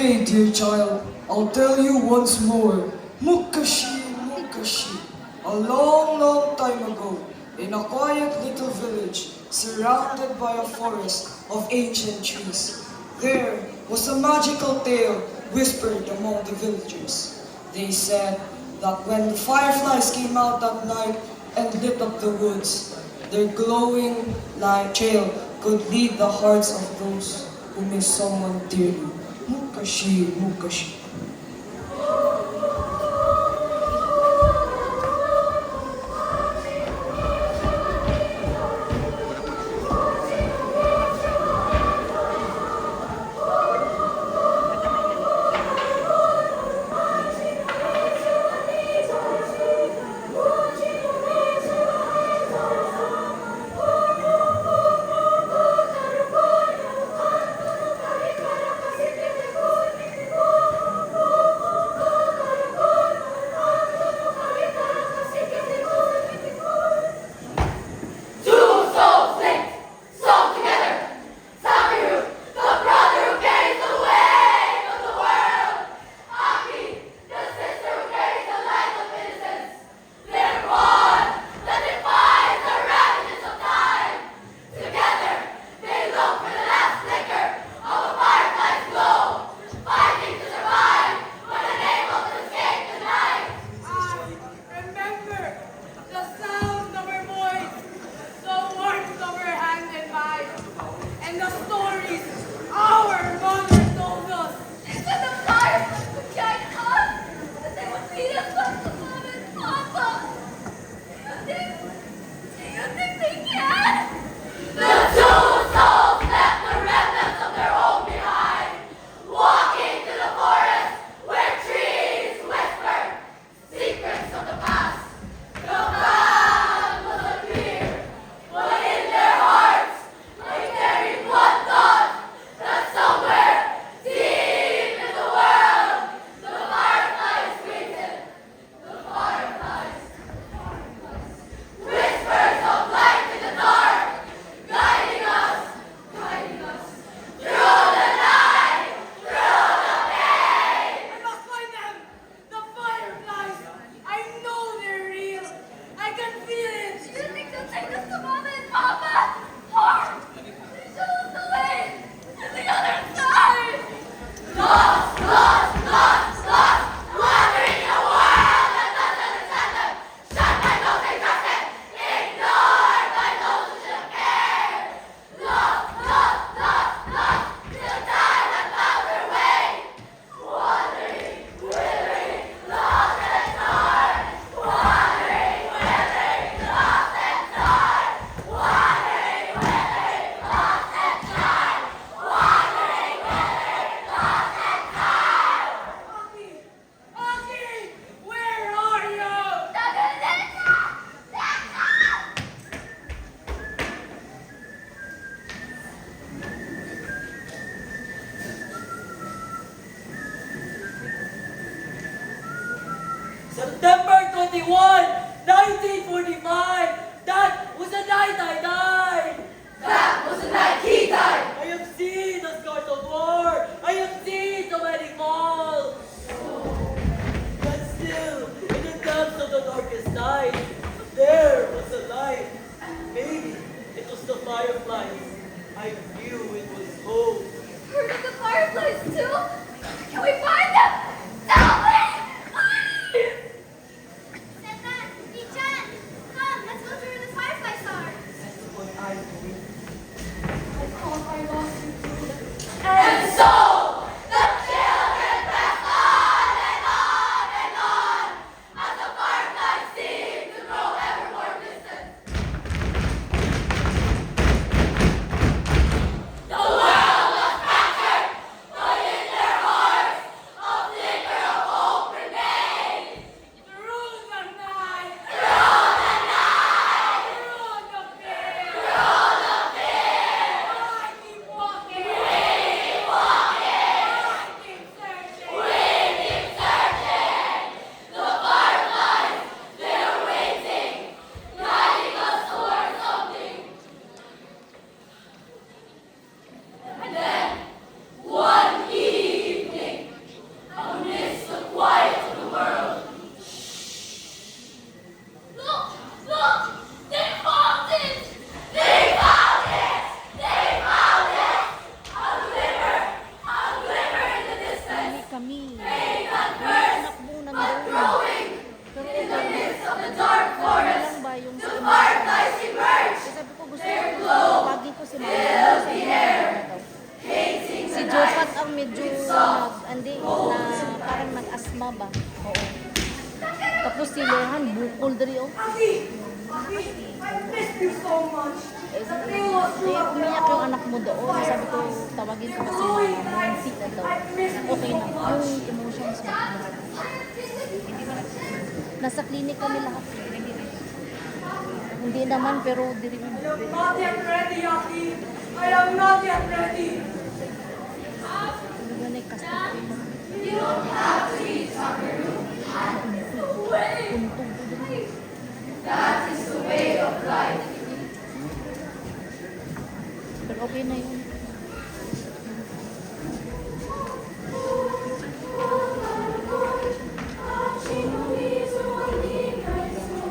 Okay, dear child, I'll tell you once more. Mukashi, Mukashi. A long, long time ago, in a quiet little village, surrounded by a forest of ancient trees, there was a magical tale whispered among the villagers. They said that when the fireflies came out at night and lit up the woods, their glowing light trail could lead the hearts of those who miss someone dearly. Mukashi, Mukashi. September 21, 1945! That was the night I died! That was the night he died! I have seen the scars of war! I have seen so many fall! But still, in the depths of the darkest night, there was a light. Maybe it was the fireflies. I knew it was hope. Heard of the fireflies too? Can we find them? Tell me! Please! Come, let's go to where the fireflies are. mama ba? Oo. Tapos si Lehan, bukol diri oh. Aki! Aki! I missed you so much! Sa Trio Umiyak yung anak mo doon. Sabi ko, tawagin ko kasi mama mo, hindi na daw. Okay na. Yung emotions mo. Nasa clinic kami lahat. Hindi naman, pero diri mo. I am not yet ready, Aki! I am not yet ready! Ano ba na ikasta ko yun? You don't have to be stronger. That's the way. Tuntog ko diri. That is the way of life. Pero okay na yun.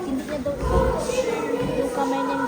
Hindi niya daw yung kamay niya.